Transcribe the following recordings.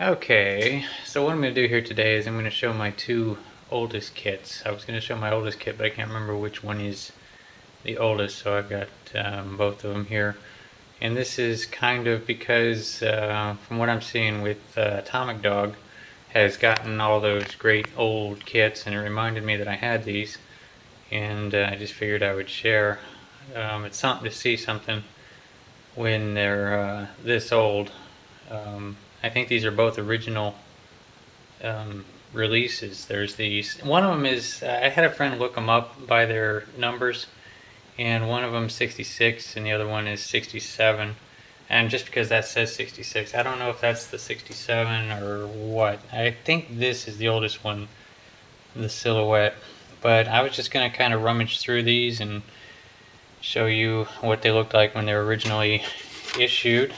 Okay, so what I'm going to do here today is I'm going to show my two oldest kits. I was going to show my oldest kit, but I can't remember which one is the oldest, so I've got both of them here. And this is kind of because, from what I'm seeing with Atomic Dog, has gotten all those great old kits, and it reminded me that I had these, and I just figured I would share. It's something to see something when they're this old. I think these are both original releases. There's these. One of them is I had a friend look them up by their numbers, and one of them 66, and the other one is 67. And just because that says 66, I don't know if that's the 67 or what. I think this is the oldest one, the silhouette. But I was just going to kind of rummage through these and show you what they looked like when they were originally issued.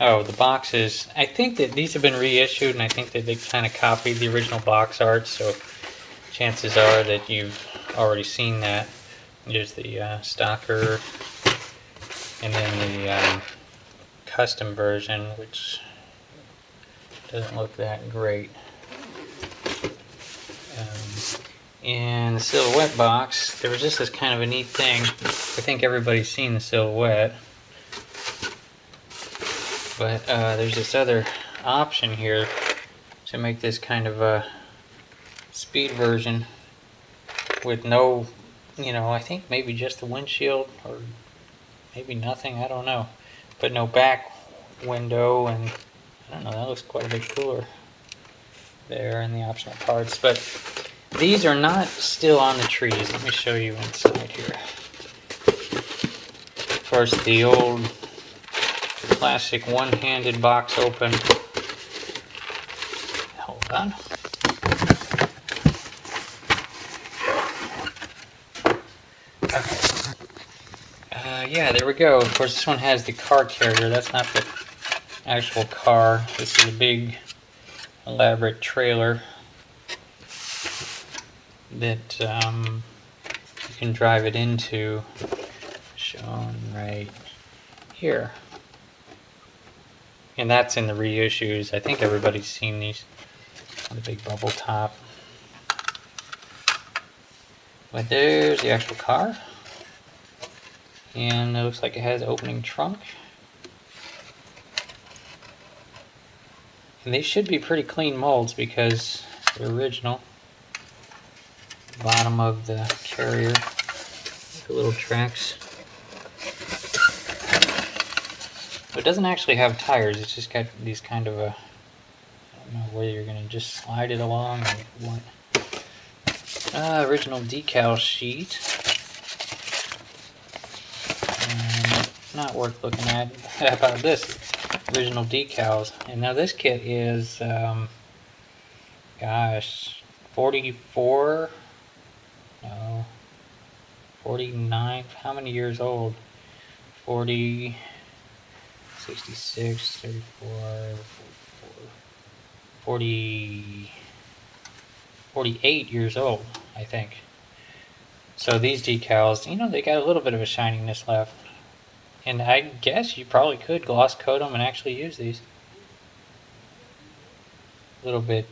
Oh, the boxes. I think that these have been reissued, and I think that they kind of copied the original box art, so chances are that you've already seen that. There's the stocker, and then the custom version, which doesn't look that great. In the silhouette box, there was just this kind of a neat thing. I think everybody's seen the silhouette. But there's this other option here to make this kind of a speed version with no, I think maybe just the windshield or maybe nothing, I don't know. But no back window, and I don't know, that looks quite a bit cooler there in the optional parts. But these are not still on the trees. Let me show you inside here. Of course, the old classic one-handed box open. Hold on. Okay. Yeah, there we go. Of course, this one has the car carrier. That's not the actual car. This is a big, elaborate trailer that you can drive it into, shown right here. And that's in the reissues. I think everybody's seen these. The big bubble top. But there's the actual car. And it looks like it has opening trunk. And they should be pretty clean molds because they're original. Bottom of the carrier, the little tracks. But it doesn't actually have tires, it's just got these kind of I don't know whether you're going to just slide it along or what. Original decal sheet. Not worth looking at. How about this? Original decals. And now this kit is, gosh, 44? No. 49? How many years old? 40, 66, 34, 40, 48 years old, I think. So these decals, they got a little bit of a shininess left. And I guess you probably could gloss coat them and actually use these. A little bit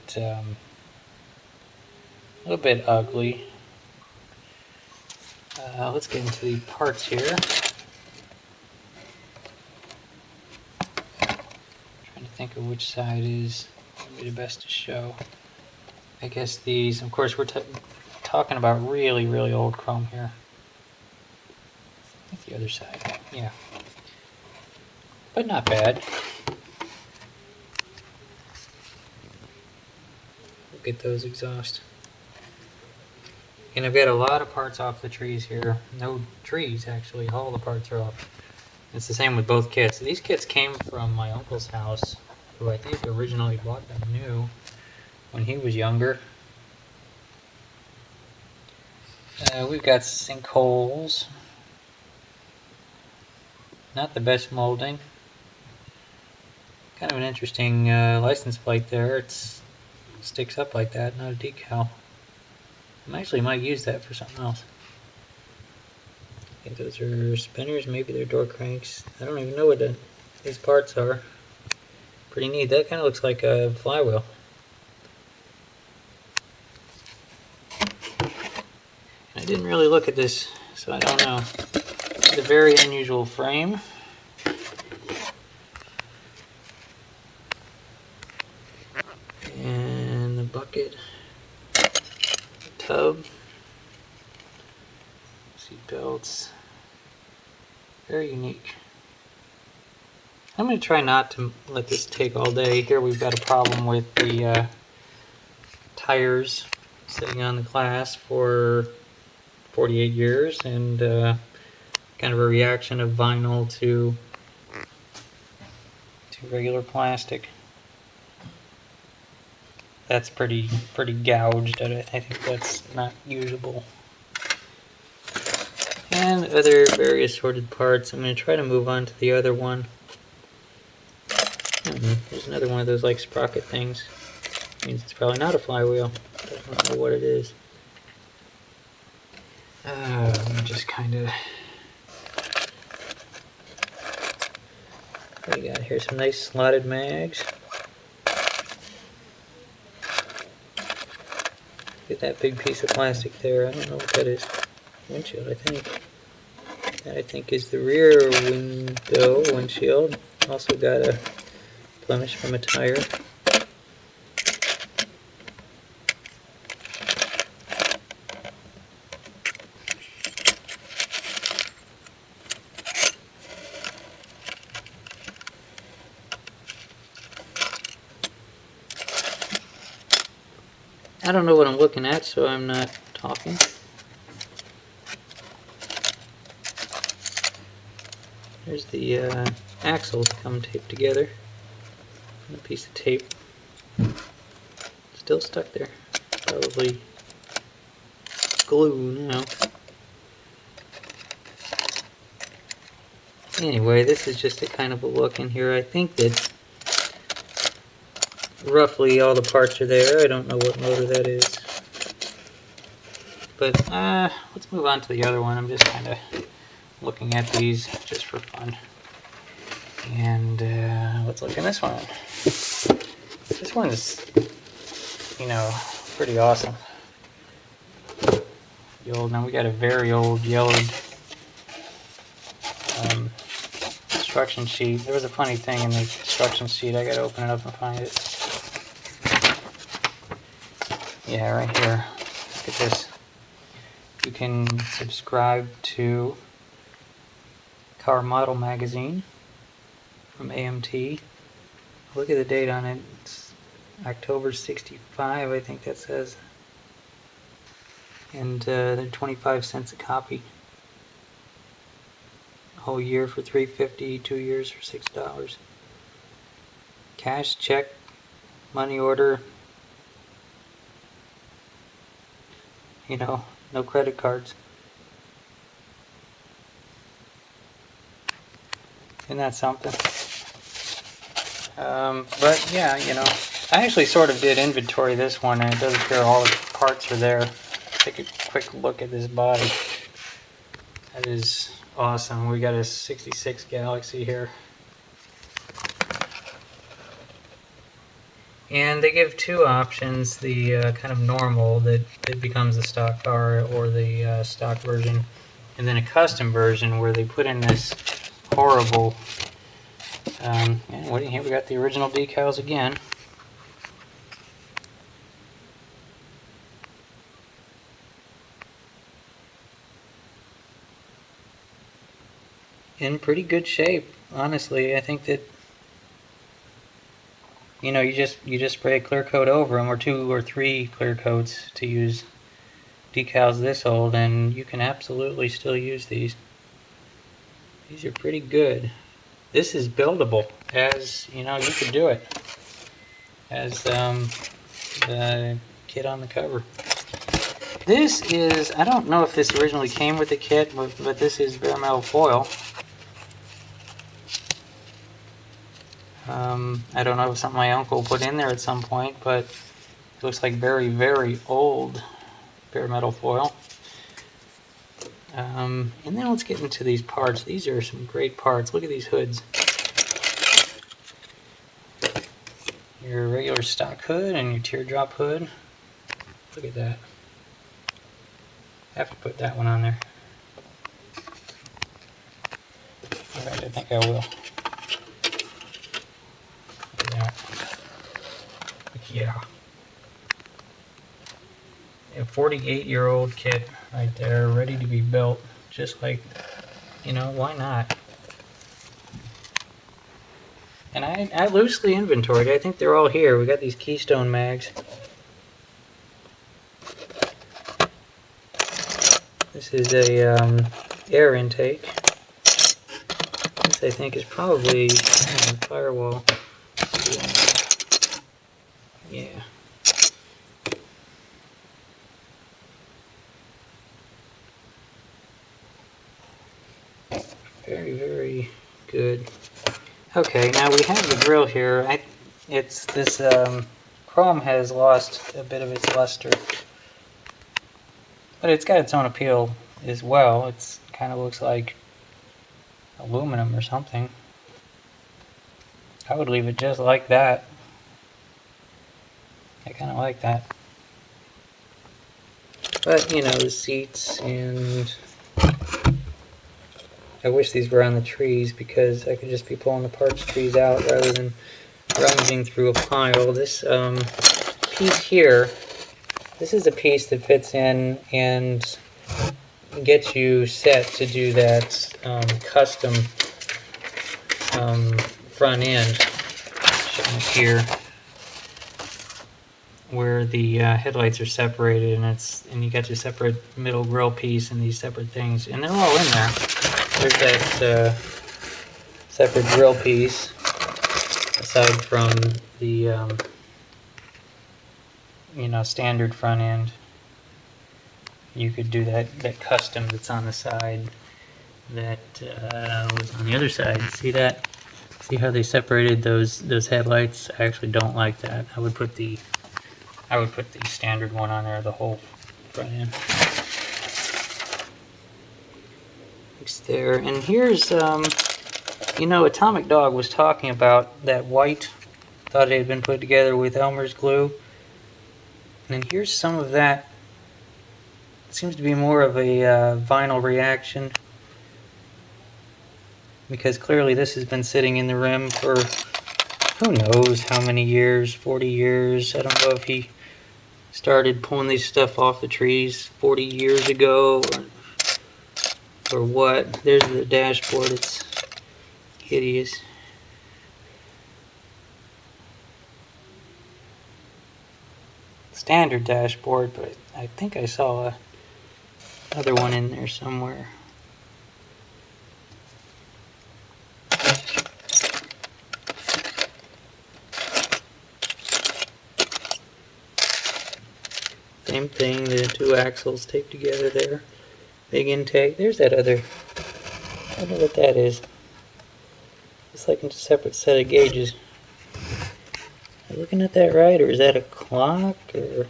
ugly. Let's get into the parts here. Trying to think of which side is maybe the best to show. I guess these, of course, we're talking about really, really old chrome here. I think the other side, yeah. But not bad. Look at those exhausts. And I've got a lot of parts off the trees here. No trees, actually. All the parts are off. It's the same with both kits. These kits came from my uncle's house, who I think originally bought them new when he was younger. We've got sinkholes. Not the best molding. Kind of an interesting license plate there. It sticks up like that, not a decal. I actually might use that for something else. I think those are spinners, maybe they're door cranks. I don't even know what these parts are. Pretty neat. That kind of looks like a flywheel. I didn't really look at this, so I don't know. It's a very unusual frame. And the bucket, the tub, seat belts. Very unique. I'm going to try not to let this take all day. Here we've got a problem with the tires sitting on the glass for 48 years, and kind of a reaction of vinyl to regular plastic. That's pretty gouged. I think that's not usable. And other various sorted parts. I'm going to try to move on to the other one. There's another one of those like sprocket things. Means it's probably not a flywheel. I don't know what it is. Let me just kind of... What do we got here? Some nice slotted mags. Look at that big piece of plastic there. I don't know what that is. Windshield, I think. That I think is the rear windshield. Also got a blemish from a tire. I don't know what I'm looking at, so I'm not talking. There's the axle to come taped together. And a piece of tape. Still stuck there. Probably glue now. Anyway, this is just a kind of a look in here. I think that roughly all the parts are there. I don't know what motor that is. But let's move on to the other one. I'm just kind of looking at these just for fun. And let's look at this one. This one is, you know, pretty awesome. Now we got a very old yellowed instruction sheet. There was a funny thing in the instruction sheet. I gotta open it up and find it. Yeah, right here. Look at this. You can subscribe to Car Model Magazine from AMT. Look at the date on it. It's October 65, I think that says. And they're 25 cents a copy. A whole year for $3.50, 2 years for $6. Cash, check, money order. You know, no credit cards. Isn't that something? But yeah, you know, I actually sort of did inventory this one, and it does appear all the parts are there. Take a quick look at this body. That is awesome. We got a 66 Galaxie here. And they give two options, the kind of normal that it becomes a stock car, or the stock version, and then a custom version where they put in this horrible, and here we got the original decals again. In pretty good shape, honestly. I think that, you know, you just spray a clear coat over them, or 2 or 3 clear coats to use decals this old, and you can absolutely still use these. These are pretty good. This is buildable, as you know, you could do it as the kit on the cover. This is, I don't know if this originally came with the kit, but this is bare metal foil. I don't know if it's something my uncle put in there at some point, but it looks like very, very old bare metal foil. And then let's get into these parts. These are some great parts. Look at these hoods. your regular stock hood and your teardrop hood. Look at that. I have to put that one on there. Alright, I think I will. Look at that. Yeah. A 48-year-old kit right there, ready to be built. Just like, you know, why not? And I loosely inventoried. I think they're all here. We got these Keystone mags. This is a air intake. This I think is probably firewall. Yeah. Very, very good. Okay, now we have the grill here. It's this chrome has lost a bit of its luster, but it's got its own appeal as well. It's kind of looks like aluminum or something. I would leave it just like that. I kind of like that. But you know, the seats, and I wish these were on the trees because I could just be pulling the parts trees out rather than rummaging through a pile. This piece here, this is a piece that fits in and gets you set to do that custom front end here, where the headlights are separated, and you got your separate middle grill piece and these separate things, and they're all in there. There's that separate grill piece, aside from the you know, standard front end. You could do that custom that's on the side that was on the other side. See that? See how they separated those headlights? I actually don't like that. I would put the standard one on there, the whole front end. It's there. And here's you know, Atomic Dog was talking about that white, thought it had been put together with Elmer's glue. And then here's some of that. It seems to be more of a vinyl reaction, because clearly this has been sitting in the rim for who knows how many years, 40 years. I don't know if he started pulling these stuff off the trees 40 years ago or what. There's the dashboard. It's hideous. Standard dashboard, but I think I saw another one in there somewhere. Same thing, the two axles taped together there. Big intake. There's that other. I don't know what that is. It's like a separate set of gauges. Am I looking at that right, or is that a clock, or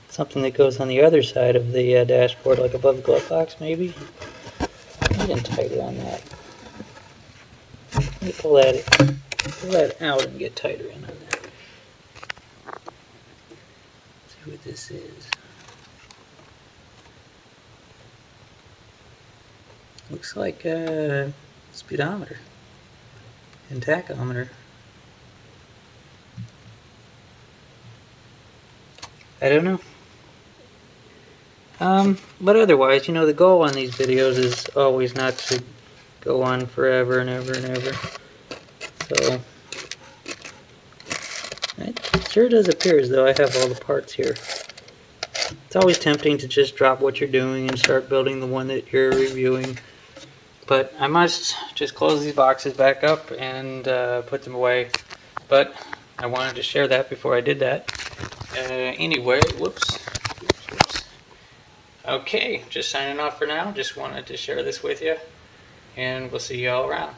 something that goes on the other side of the dashboard, like above the glove box, maybe? Get in tighter on that. Let me pull that out and get tighter in on that. See what this is. Looks like a speedometer and tachometer. I don't know. But otherwise, you know, the goal on these videos is always not to go on forever and ever and ever. So, it sure does appear as though I have all the parts here. It's always tempting to just drop what you're doing and start building the one that you're reviewing. But I must just close these boxes back up and put them away. But I wanted to share that before I did that. Anyway, whoops. Okay, just signing off for now. Just wanted to share this with you. And we'll see you all around.